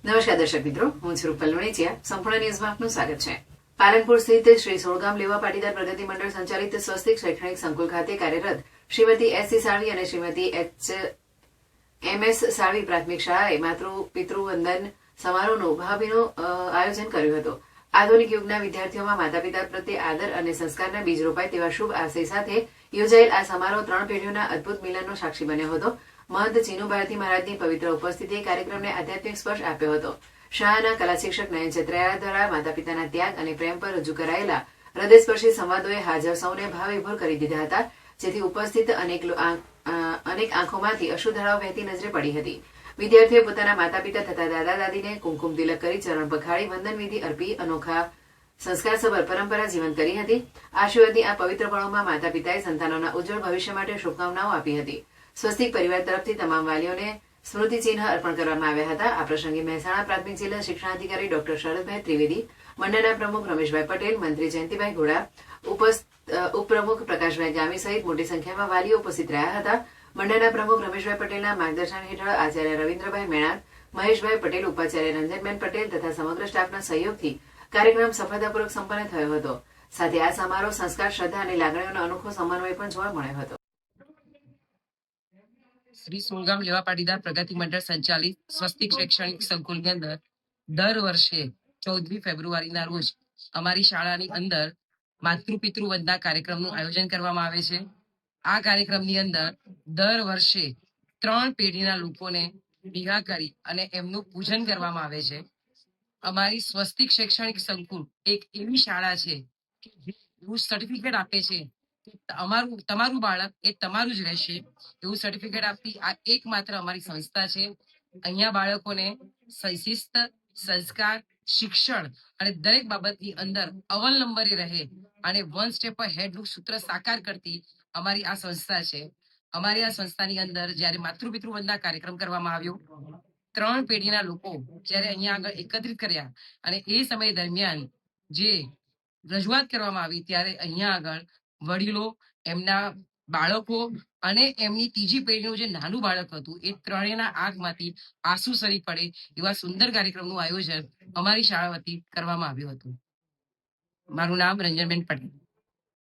નમસ્કાર દર્શક મિત્રો, હું છું રૂપલ વણેચિયા. સંપૂર્ણ ન્યૂઝમાં આપનું સ્વાગત છે. પાલનપુર સ્થિત શ્રી સોળગામ લેવા પાટીદાર પ્રગતિ મંડળ સંચાલિત સ્વસ્તિક શૈક્ષણિક સંકુલ ખાતે કાર્યરત શ્રીમતી એસ.સી. સાળવી અને શ્રીમતી એમ.એસ. સાળવી પ્રાથમિક શાળાએ માતૃ પિતૃ વંદન સમારોહનું ભાવભીનું આયોજન કર્યું હતું. આધુનિક યુગના વિદ્યાર્થીઓમાં માતા પિતા પ્રત્યે આદર અને સંસ્કારના બીજ રોપાય તેવા શુભ આશય સાથે યોજાયેલ આ સમારોહ 3 પેઢીઓના અદભુત મિલનનો સાક્ષી બન્યો હતો. મહંત ચીનુ ભારતી મહારાજની પવિત્ર ઉપસ્થિતિએ કાર્યક્રમને આધ્યાત્મિક સ્પર્શ આપ્યો હતો. શાળાના કલા શિક્ષક નયન છત્રયાળ દ્વારા માતા પિતાના ત્યાગ અને પ્રેમ પર રજૂ કરાયેલા હૃદયસ્પર્શી સંવાદોએ હાજર સૌને ભાવવિભોર કરી દીધા હતા, જેથી ઉપસ્થિત અનેક આંખોમાંથી અશ્રુધારાઓ વહેતી નજરે પડી હતી. વિદ્યાર્થીઓએ પોતાના માતા પિતા તથા દાદા દાદીને કુમકુમ તિલક કરી ચરણ પખાડી વંદન વિધિ અર્પી અનોખા સંસ્કારસભર પરંપરા જીવંત કરી હતી. આશીર્વાદની આ પવિત્ર પળોમાં માતા પિતાએ સંતાનોના ઉજ્જવળ ભવિષ્ય માટે શુભકામનાઓ આપી હતી. સ્વસ્તિક પરિવાર તરફથી તમામ વાલીઓને સ્મૃતિ ચિહ્ન અર્પણ કરવામાં આવ્યા હતા. આ પ્રસંગે મહેસાણા પ્રાથમિક જિલ્લા શિક્ષણાધિકારી ડોક્ટર શરદભાઈ ત્રિવેદી, મંડળના પ્રમુખ રમેશભાઈ પટેલ, મંત્રી જયંતિભાઈ ઘોડા, ઉપપ્રમુખ પ્રકાશભાઈ ગામી સહિત મોટી સંખ્યામાં વાલીઓ ઉપસ્થિત રહ્યા હતા. મંડળના પ્રમુખ રમેશભાઈ પટેલના માર્ગદર્શન હેઠળ આચાર્ય રવિન્દ્રભાઈ મેણાત, મહેશભાઈ પટેલ, ઉપાચાર્ય રંજનબેન પટેલ તથા સમગ્ર સ્ટાફના સહયોગથી કાર્યક્રમ સફળતાપૂર્વક સંપન્ન થયો હતો. સાથે આ સમારોહ સંસ્કાર, શ્રદ્ધા અને લાગણીઓનો અનોખો સમન્વય પણ જોવા મળ્યો હતો. શ્રી સોળગામ લેવા પાટીદાર પ્રગતિ મંડળ સંચાલિત સ્વસ્તિક શૈક્ષણિક સંકુલની અંદર દર વર્ષે 14મી ફેબ્રુઆરીના રોજ અમારી શાળાની અંદર માતૃપિતૃ વંદના કાર્યક્રમનું આયોજન કરવામાં આવે છે. આ કાર્યક્રમની અંદર દર વર્ષે 3 પેઢીના લોકોને ભેગા કરી અને એમનું પૂજન કરવામાં આવે છે. અમારી સ્વસ્તિક શૈક્ષણિક સંકુલ એક એવી શાળા છે કે એવું સર્ટિફિકેટ આપે છે તમારું બાળક એ તમારું જ રહેશે એવું સર્ટિફિકેટ આપતી આ એકમાત્ર અમારી સંસ્થા છે. અહીંયા બાળકોને શિસ્ત, સંસ્કાર, શિક્ષણ અને દરેક બાબતની અંદર અવ્વલ નંબરે રહે અને વન સ્ટેપ હેડનું સૂત્ર સાકાર કરતી અમારી આ સંસ્થા છે. અમારી આ સંસ્થાની અંદર જ્યારે માતૃપિતૃ વંદના કાર્યક્રમ કરવામાં આવ્યો, 3 પેઢીના લોકો જ્યારે અહીંયા આગળ એકત્રિત કર્યા અને એ સમય દરમિયાન જે રજૂઆત કરવામાં આવી ત્યારે અહીંયા આગળ વડીલો, એમના બાળકો અને એમની ત્રીજી પેઢીનું જે નાનું બાળક હતું એ ત્રણેયના આંખમાંથી આંસુ સરી પડે એવા સુંદર કાર્યક્રમનું આયોજન અમારી શાળા વતી કરવામાં આવ્યું હતું. મારું નામ રંજનબેન પટેલ.